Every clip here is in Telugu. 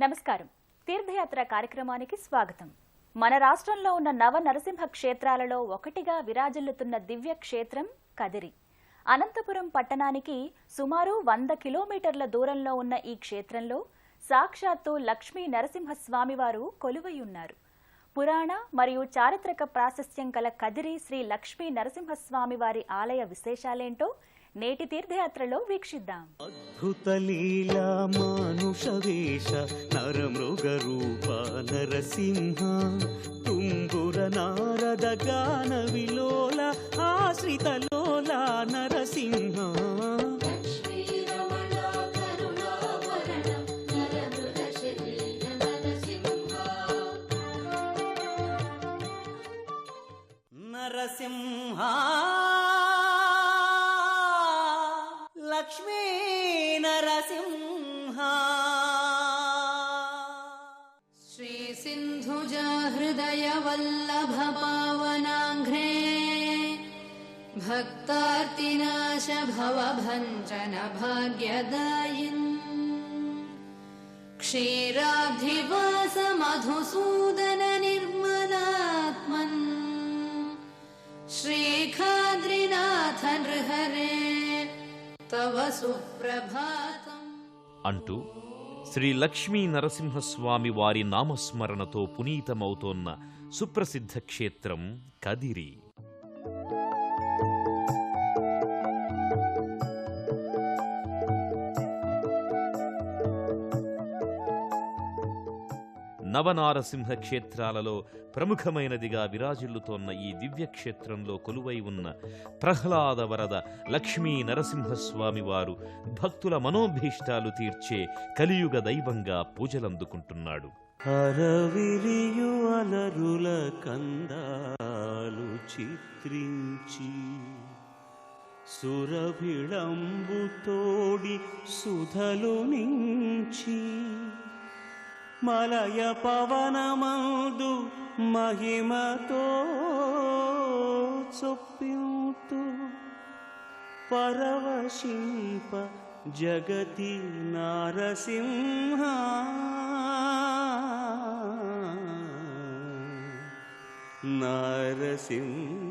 నమస్కారం. తీర్థయాత్ర కార్యక్రమానికి స్వాగతం. మన రాష్ట్రంలో ఉన్న నవ నరసింహ క్షేత్రాలలో ఒకటిగా విరాజిల్లుతున్న దివ్య క్షేత్రం కదిరి. అనంతపురం పట్టణానికి సుమారు 100 కిలోమీటర్ల దూరంలో ఉన్న ఈ క్షేత్రంలో సాక్షాత్తు లక్ష్మీ నరసింహస్వామివారు కొలువై ఉన్నారు. పురాణ మరియు చారిత్రక ప్రాశస్త్యం గల కదిరి శ్రీ లక్ష్మీ నరసింహస్వామివారి ఆలయ విశేషాలేంటో నేటి తీర్థయాత్రలో వీక్షిద్దాం. అద్భుత లీలా మానుష వేష నరమృగ రూప నరసింహ తుంగుర నారద గాన విలోల ఆశ్రిత లోల నరసింహ నరసింహ లక్ష్మీ నరసింహ శ్రీ సింధుజా హృదయ వల్లభ పావనాంఘ్రే భక్తార్తినాశ భవభంజన భాగ్యదాయిన్ క్షీరాబ్ధివాస మధుసూదన నిర్మలాత్మన్ శ్రీఖాద్రినాథ నృహరే తవ సుప్రభాతం అంటూ శ్రీ లక్ష్మీ నరసింహస్వామి వారి నామస్మరణతో పునీతమవుతోన్న సుప్రసిద్ధ క్షేత్రం కదిరి. నవనారసింహ క్షేత్రాలలో ప్రముఖమైనదిగా విరాజిల్లుతోన్న ఈ దివ్యక్షేత్రంలో కొలువై ఉన్న ప్రహ్లాద వరద లక్ష్మీ నరసింహస్వామి వారు భక్తుల మనోభీష్టాలు తీర్చే కలియుగ దైవంగా పూజలందుకుంటున్నాడు. హరవిరియు అలరుల కందాలు చిత్రించి సురభిళంబు తోడి సుధలు నుంచి మలయ పవనమందు మహిమతో చొప్పింతు పరవశింప జగతి నారసింహ నారసింహ.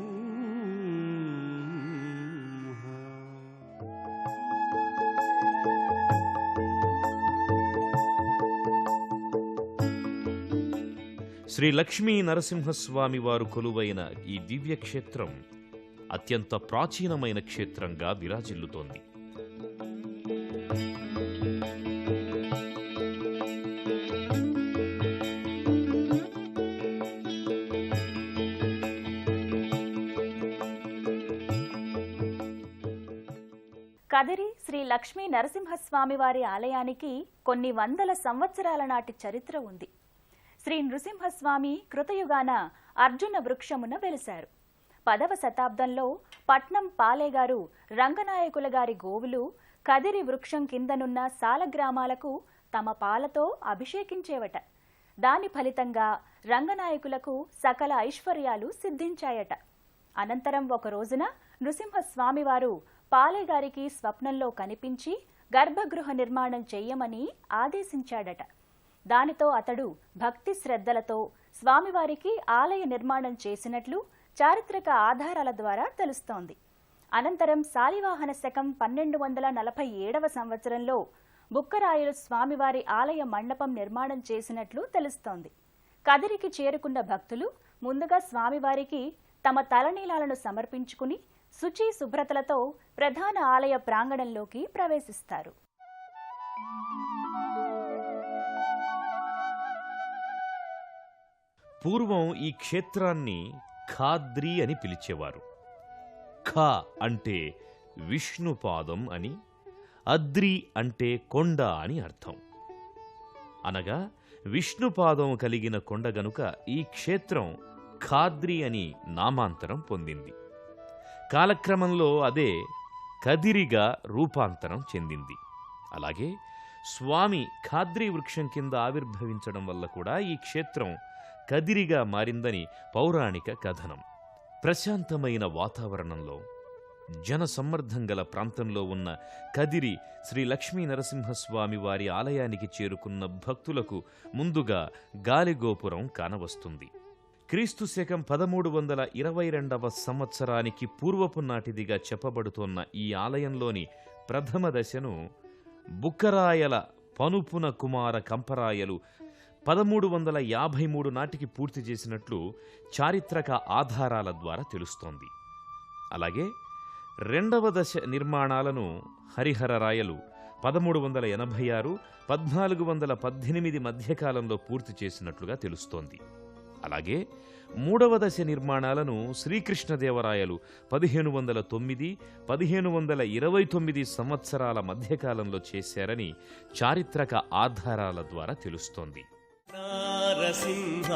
శ్రీ లక్ష్మీ నరసింహస్వామి వారు కొలువైన ఈ దివ్యక్షేత్రం అత్యంత ప్రాచీనమైన క్షేత్రంగా విరాజిల్లుతోంది. కదిరి శ్రీ లక్ష్మీ నరసింహస్వామి వారి ఆలయానికి కొన్ని వందల సంవత్సరాల నాటి చరిత్ర ఉంది. శ్రీ నృసింహస్వామి కృతయుగాన అర్జున వృక్షమున వెలిశారు. 10వ శతాబ్దంలో పట్నం పాలేగారు రంగనాయకుల గారి గోవులు కదిరి వృక్షం కిందనున్న సాలగ్రామాలకు తమ పాలతో అభిషేకించేవట. దాని ఫలితంగా రంగనాయకులకు సకల ఐశ్వర్యాలు సిద్ధించాయట. అనంతరం ఒక రోజున నృసింహస్వామివారు పాలేగారికి స్వప్నంలో కనిపించి గర్భగృహ నిర్మాణం చెయ్యమని ఆదేశించాడట. దానితో అతడు భక్తి శ్రద్ధలతో స్వామివారికి ఆలయ నిర్మాణం చేసినట్లు చారిత్రక ఆధారాల ద్వారా తెలుస్తోంది. అనంతరం శాలివాహన శకం 1247వ సంవత్సరంలో బుక్కరాయలు స్వామివారి ఆలయ మండపం నిర్మాణం చేసినట్లు తెలుస్తోంది. కదిరికి చేరుకున్న భక్తులు ముందుగా స్వామివారికి తమ తలనీలాలను సమర్పించుకుని శుచి శుభ్రతలతో ప్రధాన ఆలయ ప్రాంగణంలోకి ప్రవేశిస్తారు. పూర్వం ఈ క్షేత్రాన్ని ఖాద్రి అని పిలిచేవారు. ఖా అంటే విష్ణుపాదం అని, అద్రి అంటే కొండ అని అర్థం. అనగా విష్ణుపాదం కలిగిన కొండ గనుక ఈ క్షేత్రం ఖాద్రి అని నామాంతరం పొందింది. కాలక్రమంలో అదే కదిరిగా రూపాంతరం చెందింది. అలాగే స్వామి ఖాద్రి వృక్షం కింద ఆవిర్భవించడం వల్ల కూడా ఈ క్షేత్రం కదిరిగా మారిందని పౌరాణిక కథనం. ప్రశాంతమైన వాతావరణంలో జనసమ్మర్ధం గల ప్రాంతంలో ఉన్న కదిరి శ్రీ లక్ష్మీ నరసింహస్వామి వారి ఆలయానికి చేరుకున్న భక్తులకు ముందుగా గాలిగోపురం కానవస్తుంది. క్రీస్తు శకం 1322 సంవత్సరానికి పూర్వపు నాటిదిగా చెప్పబడుతోన్న ఈ ఆలయంలోని ప్రథమ దశను బుక్కరాయల పనుపున కుమార కంపరాయలు 1353 నాటికి పూర్తి చేసినట్లు చారిత్రక ఆధారాల ద్వారా తెలుస్తోంది. అలాగే రెండవ దశ నిర్మాణాలను హరిహరరాయలు 1386, 1418 మధ్యకాలంలో పూర్తి చేసినట్లుగా తెలుస్తోంది. అలాగే మూడవ దశ నిర్మాణాలను శ్రీకృష్ణదేవరాయలు 1509, 1529 సంవత్సరాల మధ్యకాలంలో చేశారని చారిత్రక ఆధారాల ద్వారా తెలుస్తోంది. నారసింహ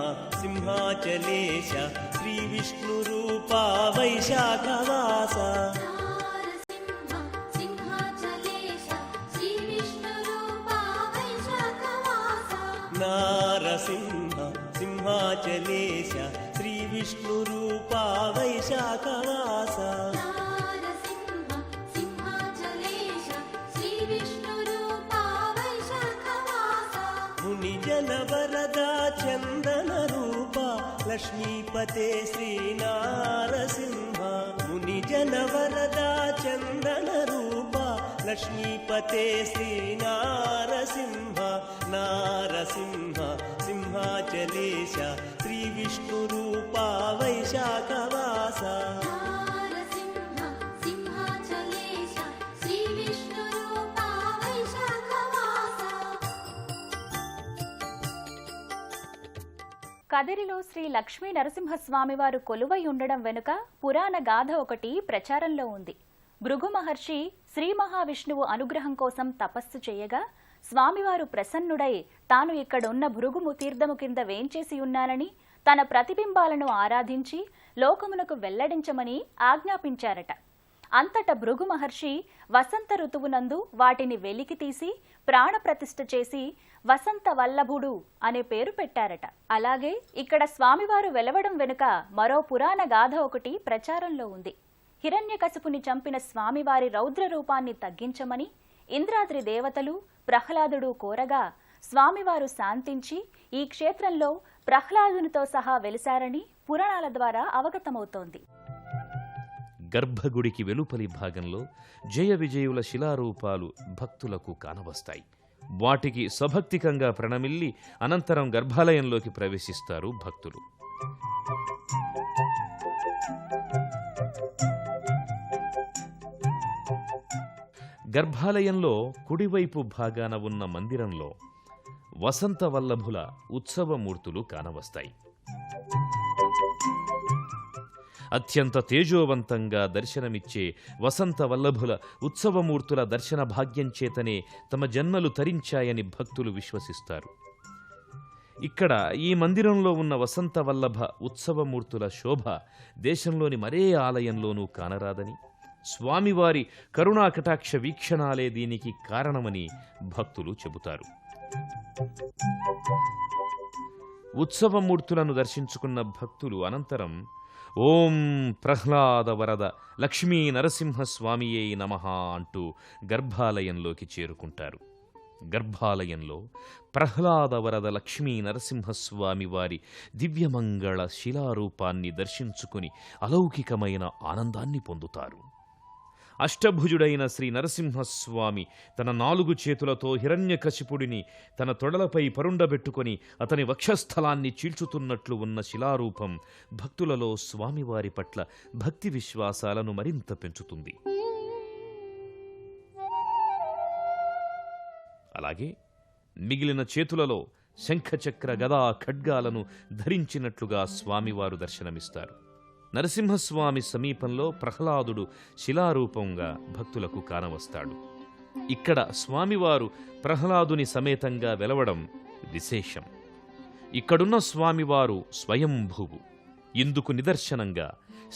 సింహాచలేశ శ్రీ విష్ణు రూపా వైశాఖవాస నారసింహ సింహాచలేశ శ్రీ విష్ణు రూపా వైశాఖవాస ముని జన వరదా చందన రూప లక్ష్మీపతే శ్రీ నారసింహ ముని జన వరదా చందన రూప లక్ష్మీపతే శ్రీ నారసింహ నారసింహ సింహాచలేశ శ్రీ విష్ణు రూపా వైశాఖవాస కదిరిలో శ్రీ లక్ష్మీ నరసింహస్వామివారు కొలువై ఉండడం వెనుక పురాణ గాథ ఒకటి ప్రచారంలో ఉంది. భృగు మహర్షి శ్రీ మహావిష్ణువు అనుగ్రహం కోసం తపస్సు చేయగా స్వామివారు ప్రసన్నుడై తాను ఇక్కడున్న భృగుము తీర్థము కింద వేంచేసి ఉన్నానని తన ప్రతిబింబాలను ఆరాధించి లోకమునకు వెల్లడించమని ఆజ్ఞాపించారట. అంతట భృగు మహర్షి వసంత ఋతువునందు వాటిని వెలికి తీసి ప్రాణప్రతిష్ఠ చేసి వసంత వల్లభుడు అనే పేరు పెట్టారట. అలాగే ఇక్కడ స్వామివారు వెలవడం వెనుక మరో పురాణ గాథ ఒకటి ప్రచారంలో ఉంది. హిరణ్యకశిపుని చంపిన స్వామివారి రౌద్ర రూపాన్ని తగ్గించమని ఇంద్రాద్రి దేవతలు ప్రహ్లాదుడు కోరగా స్వామివారు శాంతించి ఈ క్షేత్రంలో ప్రహ్లాదునితో సహా వెలిశారని పురాణాల ద్వారా అవగతమవుతోంది. గర్భగుడికి వెలుపలి భాగంలో జయ విజయుల శిలారూపాలు భక్తులకు కానవస్తాయి. వాటికి సభక్తికంగా ప్రణమిల్లి అనంతరం గర్భాలయంలోకి ప్రవేశిస్తారు భక్తులు. గర్భాలయంలో కుడివైపు భాగాన ఉన్న మందిరంలో వసంత వల్లభుల ఉత్సవమూర్తులు కానవస్తాయి. అత్యంత తేజోవంతంగా దర్శనమిచ్చే వసంత వల్లభుల ఉత్సవమూర్తుల దర్శన భాగ్యం చేతనే తమ జన్మలు తరించాయని భక్తులు విశ్వసిస్తారు. ఇక్కడ ఈ మందిరంలో ఉన్న వసంత వల్లభ ఉత్సవమూర్తుల శోభ దేశంలోని మరే ఆలయంలోనూ కానరాదని, స్వామివారి కరుణాకటాక్ష వీక్షణాలే దీనికి కారణమని భక్తులు చెబుతారు. ఉత్సవమూర్తులను దర్శించుకున్న భక్తులు అనంతరం ఓం ప్రహ్లాద వరద లక్ష్మీ నరసింహస్వామియే నమః అంటూ గర్భాలయంలోకి చేరుకుంటారు. గర్భాలయంలో ప్రహ్లాద వరద లక్ష్మీ నరసింహస్వామి వారి దివ్యమంగళ శిలారూపాన్ని దర్శించుకుని అలౌకికమైన ఆనందాన్ని పొందుతారు. అష్టభుజుడైన శ్రీ నరసింహస్వామి తన 4 చేతులతో హిరణ్యకశిపుడిని తన తొడలపై పరుండబెట్టుకొని అతని వక్షస్థలాన్ని చీల్చుతున్నట్లు ఉన్న శిలారూపం భక్తులలో స్వామివారి పట్ల భక్తి విశ్వాసాలను మరింత పెంచుతుంది. అలాగే మిగిలిన చేతులలో శంఖచక్ర గదా ఖడ్గాలను ధరించినట్లుగా స్వామివారు దర్శనమిస్తారు. నరసింహస్వామి సమీపంలో ప్రహ్లాదుడు శిలారూపంగా భక్తులకు కానవస్తాడు. ఇక్కడ స్వామివారు ప్రహ్లాదుని సమేతంగా వెలవడం విశేషం. ఇక్కడున్న స్వామివారు స్వయంభువు. ఇందుకు నిదర్శనంగా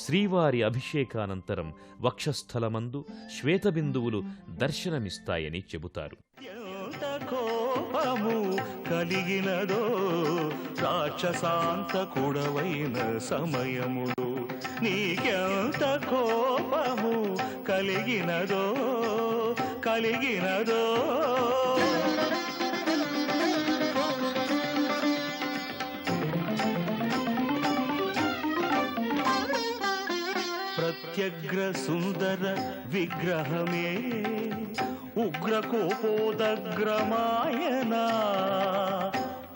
శ్రీవారి అభిషేకానంతరం వక్షస్థలమందు శ్వేతబిందువులు దర్శనమిస్తాయని చెబుతారు. కోపము కలిగినదో రాక్షసాంతకుడవైన సమయములో నీకెంత కోపము కలిగినదో కలిగినదో. ప్రత్యగ్ర సుందర విగ్రహమే ఉగ్ర కోపోదగ్రమాయనా.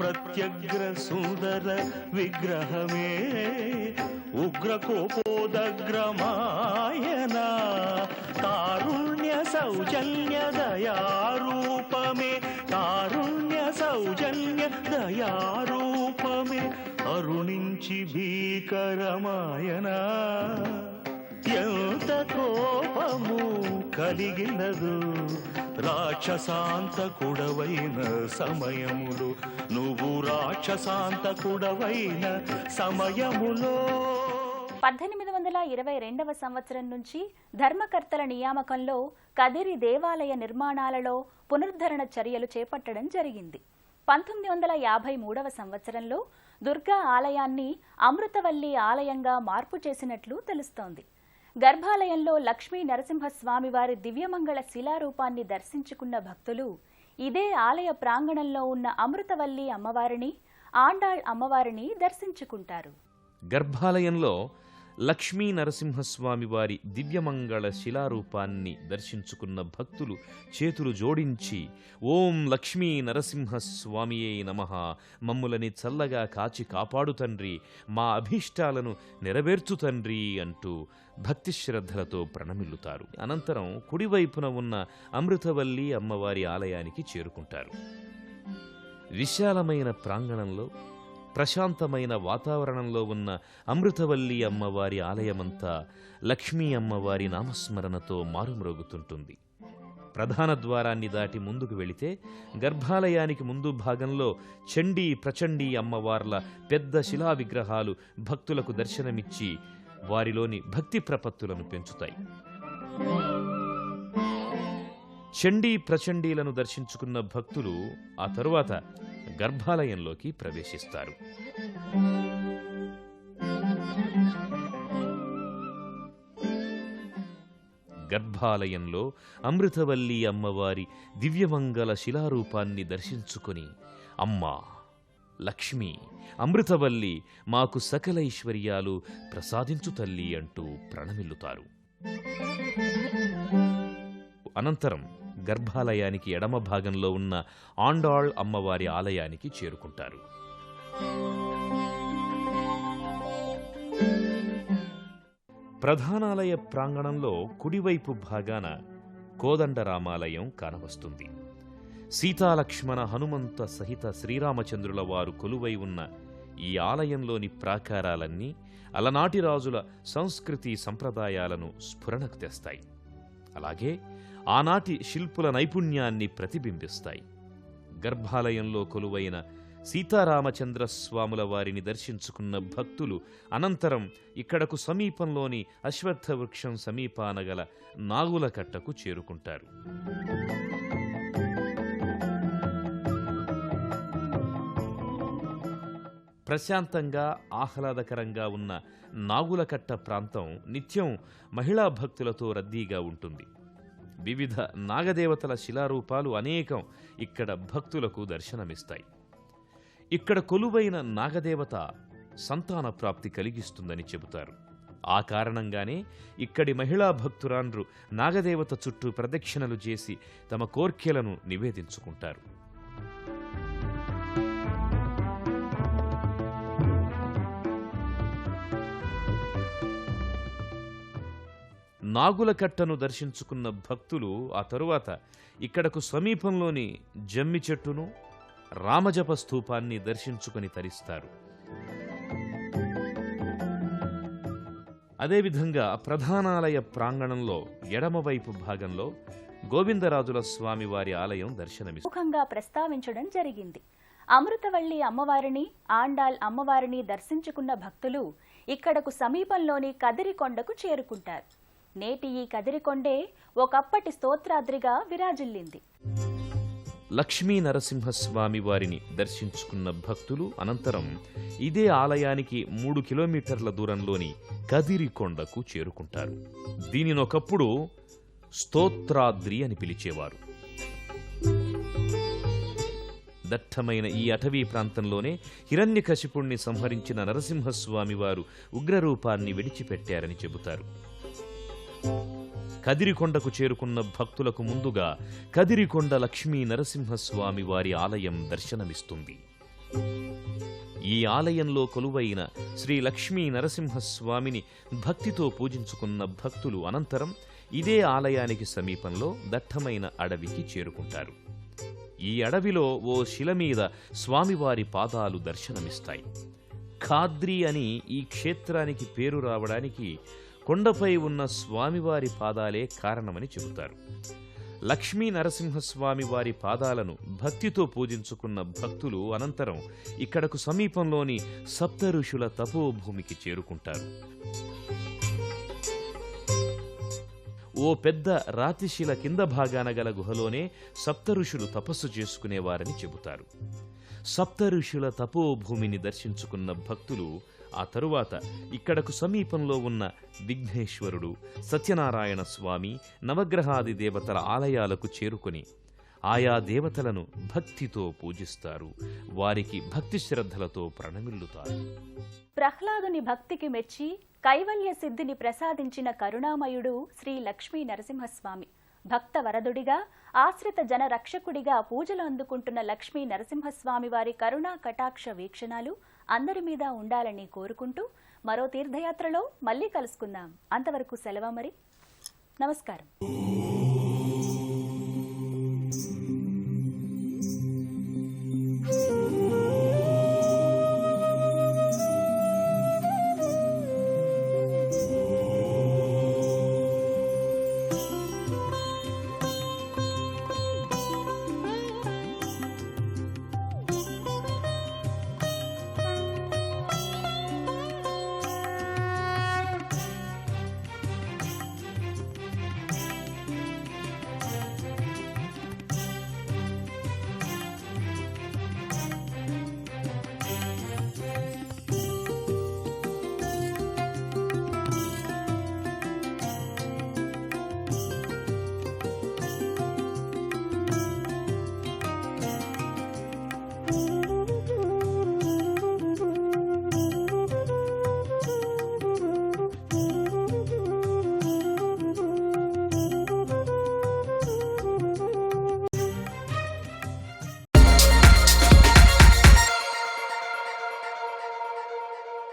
ప్రత్యగ్ర సుందర విగ్రహమే ఉగ్ర కోపోదగ్రమాయనా. కారుణ్య సౌజన్య దయారూపమే కారుణ్య సౌజన్య దయారూపమే అరుణించి భీకరమాయనా. ఎంత కోపము కలిగినదు రాక్షసాంతకుడవైన సమయములు నువ్వు రాక్షసాంతకుడవైన సమయములో. 1822వ సంవత్సరం నుంచి ధర్మకర్తల నియామకంలో కదిరి దేవాలయ నిర్మాణాలలో పునరుద్ధరణ చర్యలు చేపట్టడం జరిగింది. 1953వ సంవత్సరంలో దుర్గా ఆలయాన్ని అమృతవల్లి ఆలయంగా మార్పు చేసినట్లు తెలుస్తోంది. గర్భాలయంలో లక్ష్మీ నరసింహస్వామివారి దివ్యమంగళ శిలారూపాన్ని దర్శించుకున్న భక్తులు ఇదే ఆలయ ప్రాంగణంలో ఉన్న అమృతవల్లి అమ్మవారిని, ఆండాళ్ అమ్మవారిని దర్శించుకుంటారు. గర్భాలయంలో లక్ష్మీ నరసింహస్వామి వారి దివ్యమంగళ శిలారూపాన్ని దర్శించుకున్న భక్తులు చేతులు జోడించి ఓం లక్ష్మీ నరసింహస్వామియే నమః, మమ్ములని చల్లగా కాచి కాపాడు తండ్రి, మా అభీష్టాలను నెరవేర్చు తండ్రి అంటూ భక్తి శ్రద్ధలతో ప్రణమిల్లుతారు. అనంతరం కుడివైపున ఉన్న అమృతవల్లి అమ్మవారి ఆలయానికి చేరుకుంటారు. విశాలమైన ప్రాంగణంలో ప్రశాంతమైన వాతావరణంలో ఉన్న అమృతవల్లి అమ్మవారి ఆలయమంతా లక్ష్మీ అమ్మవారి నామస్మరణతో మారుమ్రోగుతుంటుంది. ప్రధాన ద్వారాన్ని దాటి ముందుకు వెళితే గర్భాలయానికి ముందు భాగంలో చండీ ప్రచండీ అమ్మవార్ల పెద్ద శిలా విగ్రహాలు భక్తులకు దర్శనమిచ్చి వారిలోని భక్తి ప్రపత్తులను పెంచుతాయి. చండీ ప్రచండీలను దర్శించుకున్న భక్తులు ఆ తరువాత గర్భాలయంలోకి ప్రవేశిస్తారు. గర్భాలయంలో అమృతవల్లి అమ్మవారి దివ్యమంగళ శిలారూపాన్ని దర్శించుకొని అమ్మా లక్ష్మి, అమృతవల్లి, మాకు సకల ఐశ్వర్యాలు ప్రసాదించు తల్లి అంటూ ప్రణమిల్లుతారు. అనంతరం గర్భాలయానికి ఎడమ భాగంలో ఉన్న ఆండాళ్ అమ్మవారి ఆలయానికి చేరుకుంటారు. ప్రధానాలయ ప్రాంగణంలో కుడివైపు భాగాన కోదండరామాలయం కానవస్తుంది. సీతాలక్ష్మణ హనుమంత సహిత శ్రీరామచంద్రుల వారు కొలువై ఉన్న ఈ ఆలయంలోని ప్రాకారాలన్నీ అలనాటి రాజుల సంస్కృతి సంప్రదాయాలను స్ఫురణకు తెస్తాయి. అలాగే ఆనాటి శిల్పుల నైపుణ్యాన్ని ప్రతిబింబిస్తాయి. గర్భాలయంలో కొలువైన సీతారామచంద్ర స్వాముల వారిని దర్శించుకున్న భక్తులు అనంతరం ఇక్కడకు సమీపంలోని అశ్వత్థ వృక్షం సమీపాన గల నాగుల కట్టకు చేరుకుంటారు. ప్రశాంతంగా ఆహ్లాదకరంగా ఉన్న నాగులకట్ట ప్రాంతం నిత్యం మహిళా భక్తులతో రద్దీగా ఉంటుంది. వివిధ నాగదేవతల శిలారూపాలు అనేకం ఇక్కడ భక్తులకు దర్శనమిస్తాయి. ఇక్కడ కొలువైన నాగదేవత సంతాన ప్రాప్తి కలిగిస్తుందని చెబుతారు. ఆ కారణంగానే ఇక్కడి మహిళా భక్తురాండ్రు నాగదేవత చుట్టూ ప్రదక్షిణలు చేసి తమ కోర్కెలను నివేదించుకుంటారు. నాగులకట్టను దర్శించుకున్న భక్తులు ఆ తరువాత ఇక్కడకు సమీపంలోని జమ్మి చెట్టును, రామజప స్తూపాన్ని దర్శించుకుని తరిస్తారు. అదేవిధంగా ప్రధానాలయ ప్రాంగణంలో ఎడమవైపు భాగంలో గోవిందరాజుల స్వామి వారి ఆలయం దర్శనమిస్తుంది. ముఖంగా ప్రస్తావించడం జరిగింది. అమృతవల్లి అమ్మవారిని, ఆండాళ్ అమ్మవారిని దర్శించుకున్న భక్తులు ఇక్కడకు సమీపంలోని కదిరికొండకు చేరుకుంటారు. నేటి ఈ కదిరికొండే ఒకప్పటి స్తోత్రాద్రిగా విరాజిల్లింది. లక్ష్మీ నరసింహస్వామి వారిని దర్శించుకున్న భక్తులు అనంతరం ఇదే ఆలయానికి 3 కిలోమీటర్ల దూరంలోని కదిరికొండకు చేరుకుంటారు. దీనినొకప్పుడు స్తోత్రాద్రి అని పిలిచేవారు. దట్టమైన ఈ అటవీ ప్రాంతంలోనే హిరణ్యకశిపుణ్ణి సంహరించిన నరసింహస్వామి వారు ఉగ్రరూపాన్ని విడిచిపెట్టారని చెబుతారు. కదిరికొండకు చేరుకున్న భక్తులకు ముందుగా కదిరికొండ లక్ష్మీ నరసింహస్వామి వారి ఆలయం దర్శనమిస్తుంది. ఈ ఆలయంలో కొలువైన శ్రీ లక్ష్మీ నరసింహస్వామిని భక్తితో పూజించుకున్న భక్తులు అనంతరం ఇదే ఆలయానికి సమీపంలో దట్టమైన అడవికి చేరుకుంటారు. ఈ అడవిలో ఓ శిల మీద స్వామివారి పాదాలు దర్శనమిస్తాయి. ఖాద్రి అని ఈ క్షేత్రానికి పేరు రావడానికి కొండపై ఉన్న స్వామివారి పాదాలే కారణమని చెబుతారు. లక్ష్మీ నరసింహస్వామి వారి పాదాలను భక్తితో పూజించుకున్న భక్తులు అనంతరం ఇక్కడకు సమీపంలోని సప్త ఋషుల తపోభూమికి చేరుకుంటారు. ఓ పెద్ద రాతిశిల కింద భాగాన గల గుహలోనే సప్త ఋషులు తపస్సు చేసుకునేవారని చెబుతారు. సప్త ఋషుల తపోభూమిని దర్శించుకున్న భక్తులు ఆ తరువాత ఇక్కడకు సమీపంలో ఉన్న విఘ్నేశ్వరుడు, సత్యనారాయణ స్వామి, నవగ్రహాది దేవతల ఆలయాలకు చేరుకొని ఆయా దేవతలను భక్తితో పూజిస్తారు. వారికి భక్తి శ్రద్ధలతో ప్రణమిల్లుతారు. ప్రహ్లాదుని భక్తికి మెచ్చి కైవల్య సిద్ధిని ప్రసాదించిన కరుణామయుడు శ్రీ లక్ష్మీ నరసింహస్వామి. భక్త వరదుడిగా, ఆశ్రిత జన రక్షకుడిగా పూజలు అందుకుంటున్న లక్ష్మీ నరసింహస్వామి వారి కరుణా కటాక్ష వీక్షణాలు అందరి మీద ఉండాలని కోరుకుంటూ మరో తీర్థయాత్రలో మళ్ళీ కలుసుకుందాం. అంతవరకు సెలవు మరి. నమస్కారం.